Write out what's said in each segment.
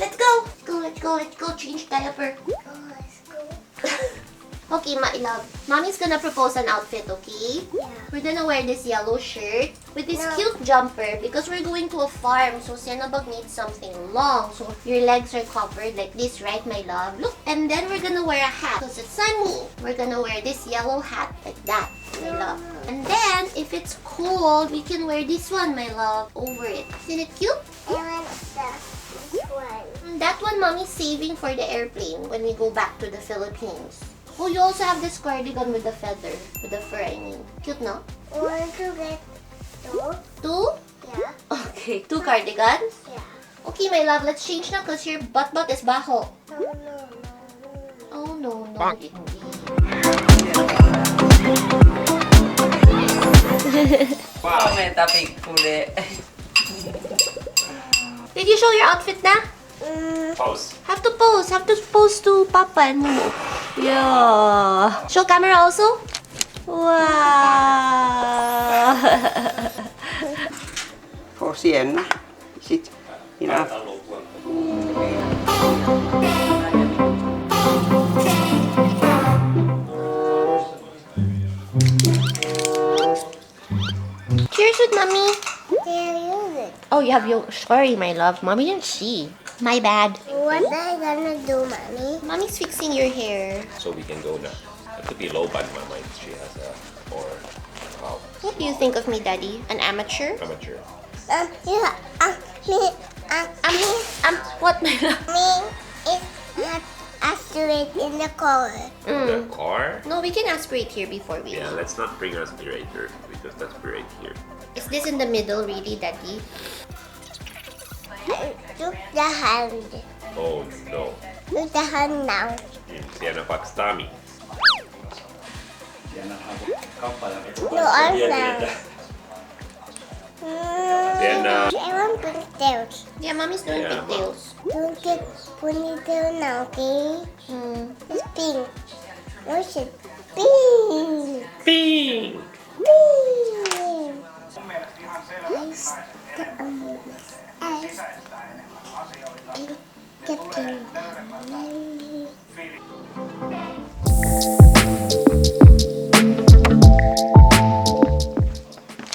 let's go. Let's go. Change diaper. Let's go. Okay, my love. Mommy's gonna propose an outfit, okay? Yeah. We're gonna wear this yellow shirt with this cute jumper because we're going to a farm. So, Sienabag needs something long. So, your legs are covered like this, right, my love? Look. And then we're gonna wear a hat because it's sunny. We're gonna wear this yellow hat like that, my love. And then, if it's cold, we can wear this one, my love, over it. Isn't it cute? I want this one. That one, Mommy's saving for the airplane when we go back to the Philippines. Oh, you also have this cardigan with the feather. With the fur, I mean. Cute, no? Want to get two? Two? Yeah. Okay, two cardigans? Yeah. Okay, my love, let's change na because your butt is baho. No. Oh, no. Wow, may tapik huli. Did you show your outfit na? Pause. Have to pose to Papa and Mumu. Yeah. Show camera also? Wow. For Sienna, is it enough? Cheers with Mommy. There Oh, you have your... Sorry, my love. Mommy didn't see. My bad. What are you gonna do, Mommy? Mommy's fixing your hair. So we can go now. It could be low band, Mama, if she has a, or, wow, What do you think of me, Daddy? An amateur? amateur. Yeah. What, my love? Me is not aspirate in the car. The car? No, we can aspirate here before we Yeah, leave. let's not bring our aspirator because that's aspirate here. Is this in the middle, really, Daddy? Look the hand. Oh no. Look the hand now. Sienna Fox Tommy. No, arms now. Sienna. I want ponytails. Yeah, Mommy's doing Yeah, pigtails. Don't get ponytail now, okay? It's pink. No, it's pink. Ping! Pink. Ice. Getting.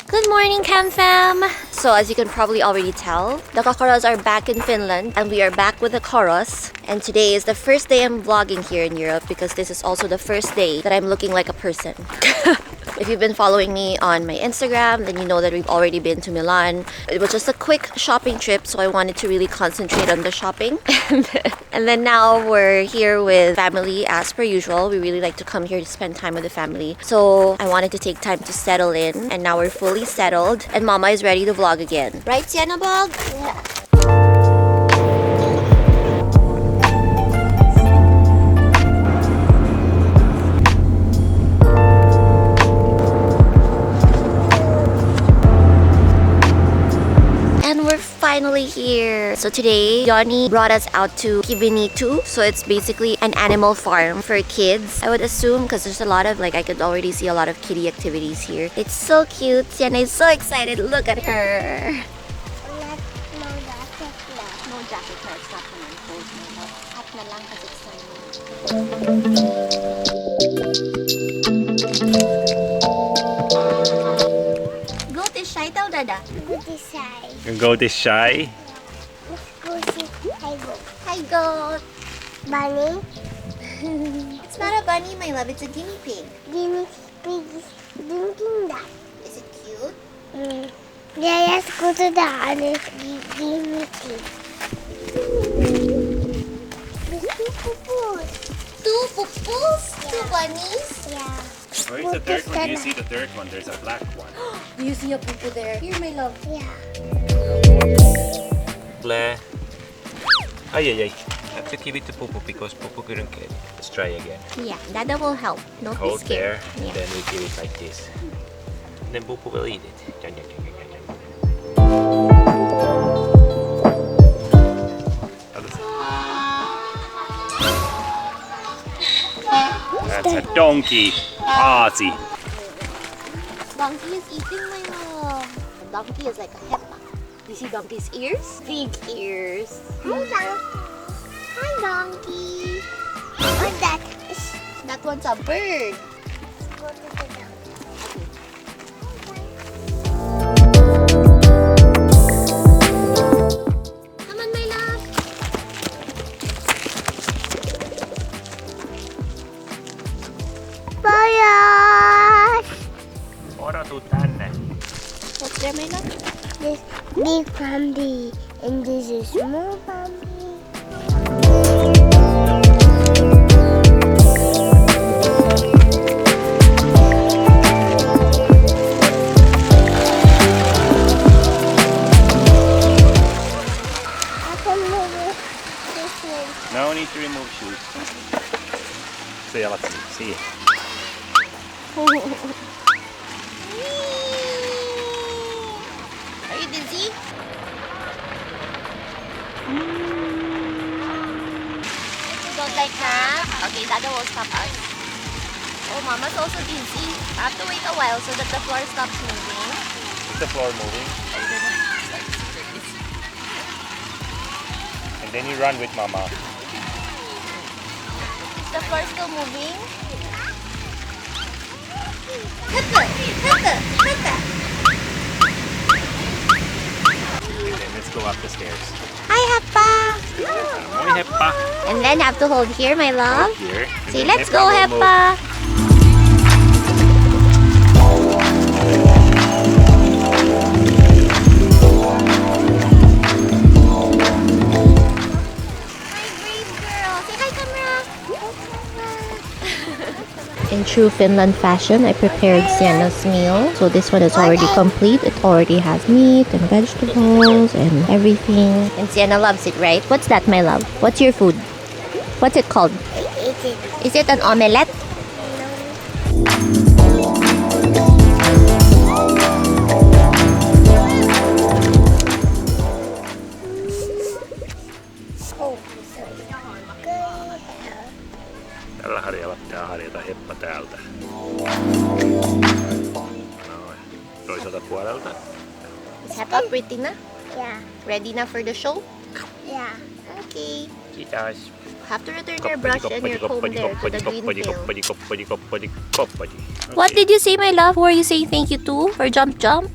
Good morning, Cam Fam! So as you can probably already tell, the Kakaras are back in Finland and we are back with the Karas. And today is the first day I'm vlogging here in Europe because this is also the first day that I'm looking like a person. If you've been following me on my Instagram, then you know that we've already been to Milan. It was just a quick shopping trip, so I wanted to really concentrate on the shopping. And then now we're here with family as per usual. We really like to come here to spend time with the family. So I wanted to take time to settle in, and now we're fully settled. And Mama is ready to vlog again. Right, Sienabog? Yeah. Finally here. So today, Johnny brought us out to Kivinitu. So it's basically an animal farm for kids, I would assume, because there's a lot of, I could already see a lot of kiddie activities here. It's so cute. Sienna is so excited. Look at her. No jacket na. No jacket na. It's not naman cold. Hat na lang kasi it's sunny. Goat is shy daw, Dada. Good design. Your goat is shy. Let's go see hi go. Hi, goat. Bunny. It's not a bunny, my love. It's a guinea pig. Guinea pig is drinking that. Is it cute? Yeah, let's go to the other guinea pig. There's two pupus. Two pupus? Two bunnies? Yeah. Where's the third one? Do you see the third one? There's a black one. Do you see a pupu there? Here, my love. Yeah. Blair. Ay. I have to give it to Pupu because Pupu couldn't get it. Let's try again. Yeah, Dada will help. Don't be Hold scared. there, and then we give it like this. And then Pupu will eat it. Dun, dun, dun, dun, dun, dun. That's a donkey. Aasi. Donkey is eating, my love. The donkey is like a heifer. You see donkey's ears? Big ears. Hi, donkey. Hi, donkey. What's that? That one's a bird. Go to the donkey. Come on, my love. Bye. Odotu tänne. What's there, my love? This big family and this is small family. I can move this one. No need to remove shoes. Se jalat siihen. Are you dizzy? You don't like that? Okay, Dada will stop us. Oh, Mama's also dizzy. I have to wait a while so that the floor stops moving. Is the floor moving? And then you run with mama. Is the floor still moving? Hippa! Hippa! Hippa! And then let's go up the stairs. Hi, Heppa! Moi heppa. And then have to hold here, my love. Here. And Say, then let's go, will move. Heppa! Hi, brave girl. Say hi, camera. In true Finland fashion, I prepared Sienna's meal. So this one is already complete. It already has meat and vegetables and everything. And Sienna loves it, right? What's that, my love? What's your food? What's it called? Is it an omelette? Oh, sorry. Tällä harjalla pitää harjata heppa täältä. Noin. Toiselta puolelta. Is Heppa pretty na? Yeah, Ready na for the show? yeah. Okay. Kiitos. Have to return your brush and your comb there to the green field. What Okay. did you say, my love? Who are you saying thank you to for jump jump?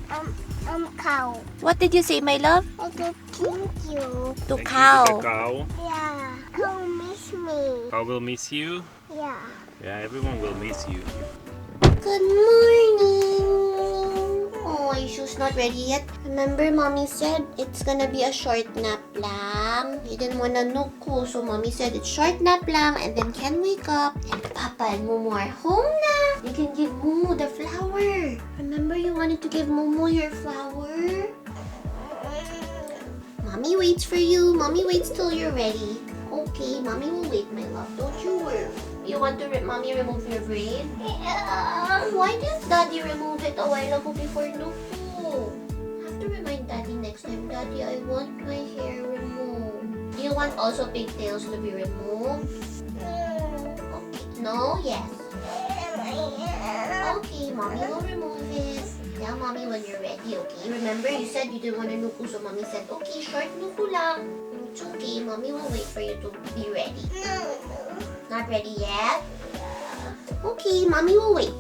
Cow. What did you say, my love? I said thank you. To Thank you to the cow. cow. Yeah. Cow miss me. Cow will miss you. Yeah. Yeah, everyone will miss you. Good morning. Oh, your shoes not ready yet. Remember, mommy said it's gonna be a short nap lang. You didn't wanna nuku, so mommy said it's short nap lang, and then can wake up. And Papa and Momo are home na. You can give Momo the flower. Remember, you wanted to give Momo your flower. Mommy waits for you. Mommy waits till you're ready. Okay, mommy will wait, my love. Don't you worry. You want to mommy remove your braid? Yeah. Why did Daddy remove it a while ago before Nuku? Have to remind Daddy next time. Daddy, I want my hair removed. Do you want also pigtails to be removed? Okay. No? Yes. Okay, mommy will remove it. Tell mommy when you're ready, okay? Remember, you said you didn't want a nuku, so mommy said, okay, short nuku lang. It's okay, mommy will wait for you to be ready. Not ready yet? Okay, mommy will wait.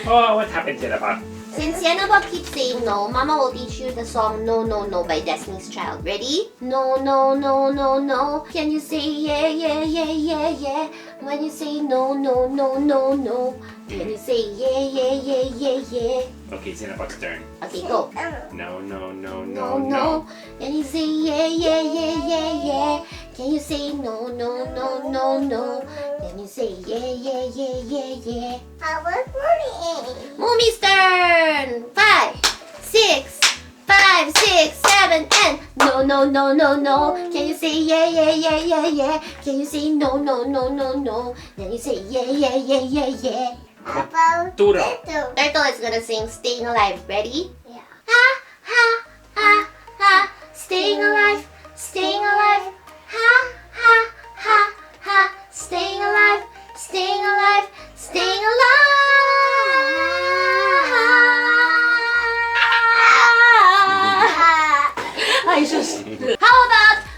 Oh, what happened to the bug? Since Sienna keeps saying no, Mama will teach you the song No, No, No by Destiny's Child. Ready? No, no, no, no, no. Can you say yeah, yeah, yeah, yeah, yeah? When you say no, no, no, no, no. Can you say yeah, yeah, yeah, yeah, yeah? Okay, it's in a bug's turn. Okay, go. No, no, no, No, no, no. Can you say yeah, yeah, yeah, yeah, yeah? Can you say no, no, no, no, no? Can you say yeah, yeah, yeah, yeah, yeah? I was running. Mommy's turn! 5, 6, 5, 6, 7, and no, no, no, no, no. Can you say yeah, yeah, yeah, yeah, yeah? Can you say no, no, no, no, no? Then you say yeah, yeah, yeah, yeah, yeah. About Turtle. turtle. Turtle is gonna sing Staying Alive. Ready? Yeah. Ha, ha, ha, ha. Staying alive, staying alive. Ha, ha, ha, ha. Staying alive, staying alive, staying alive.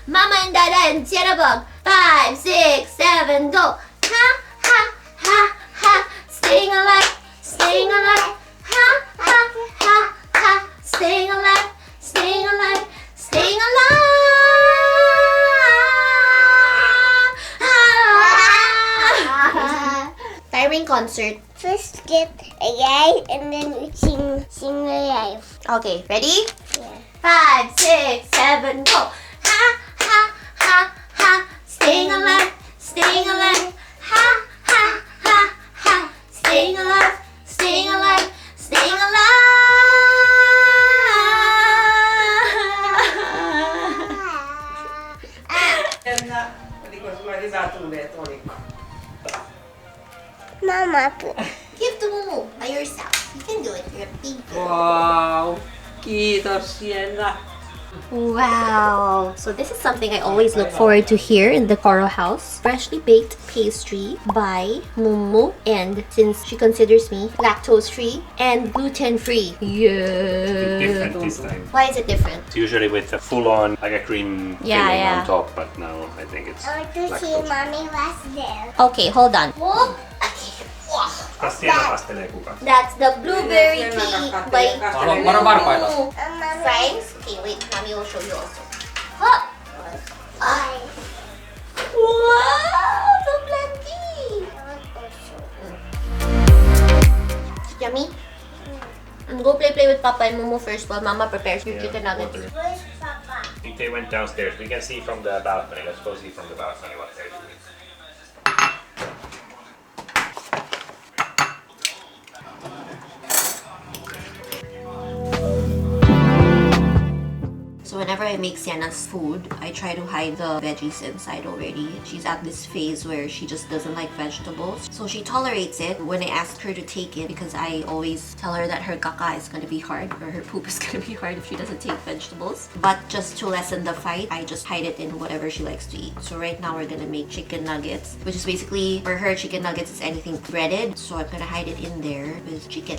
Mama and Dada and Cinnabog. 5, 6, 7, go. Ha, ha, ha, ha. Staying alive, staying alive. Ha, ha, ha, ha. Staying alive, staying alive, staying alive. Tiring concert. First get a guy and then we sing alive. Okay, ready? Yeah. 5, 6, 7, go. Ha, ha, ha, ha. Staying alive, staying alive. Ha, ha, ha, ha. Staying alive, staying alive, staying alive. Oliko sulla hyvä tunne, että oliko? Mama, Give to Mumu by yourself. You can do it. You're a big girl. Wow! Kiitos Sienna! Wow. So this is something I always look forward to here in the Coro house. Freshly baked pastry by Mumu. And since she considers me lactose free and gluten free. Yeah. Different this time. Why is it different? It's usually with a full-on like a cream Yeah, filling yeah. on top, but now I think it's I want to see lactose. mommy was there. Okay, hold on. Whoa. Okay. Wow. Kas siellä kastelee kuka? That's the blueberry tea by Mumu. Fries? Okay, wait. Mommy will show you also. Huh. Ah. Wow, so plenty. Yummy. Go play with Papa and Mumu first while Mama prepares your Yeah, chicken nuggets. water. Where's Papa? I think they went downstairs. We can see from the balcony. Let's go see from the balcony what they're doing. So whenever I make Sienna's food, I try to hide the veggies inside already. She's at this phase where she just doesn't like vegetables. So she tolerates it when I ask her to take it because I always tell her that her caca is gonna be hard or her poop is gonna be hard if she doesn't take vegetables. But just to lessen the fight, I just hide it in whatever she likes to eat. So right now we're gonna make chicken nuggets, which is basically, for her, chicken nuggets is anything breaded. So I'm gonna hide it in there with chicken.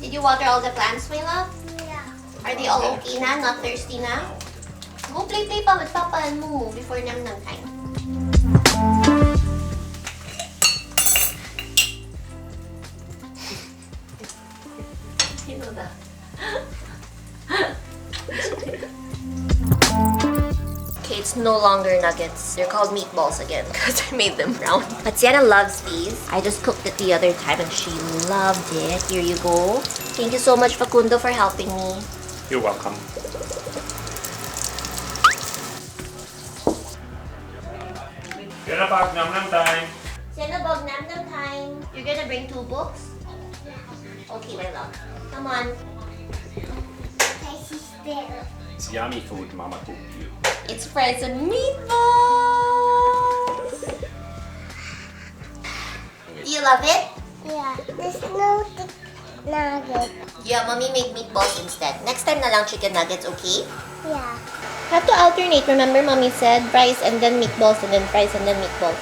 Did you water all the plants, my love? Yeah. Are they all okay na? Not thirsty na? Go play pa with Papa and Mumu before nang time. You know that. Okay, it's no longer nuggets. They're called meatballs again because I made them round. But Sienna loves these. I just cooked it the other time and she loved it. Here you go. Thank you so much, Facundo, for helping me. You're welcome. Gonna pag nam nam time. Sienna, bog nam nam time. You're gonna bring 2 books? Okay, my love. Come on. My sister. It's yummy food Mama cooked you. It's fries and meatballs. Do you love it? Yeah. There's no nugget. Yeah, mommy made meatballs instead. Next time na lang chicken nuggets, okay? Yeah. Have to alternate. Remember, mommy said fries and then meatballs and then fries and then meatballs.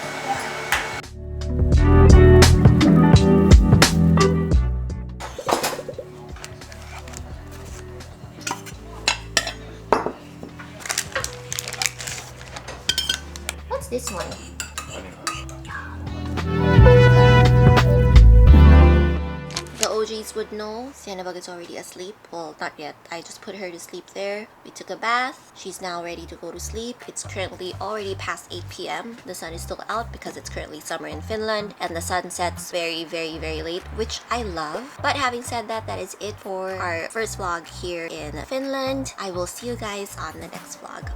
What's this one? The OGs would know, Sienna is already asleep. Well, not yet. I just put her to sleep there. We took a bath. She's now ready to go to sleep. It's currently already past 8 p.m. The sun is still out because it's currently summer in Finland and the sun sets very, very, very late, which I love. But having said that, that is it for our first vlog here in Finland. I will see you guys on the next vlog.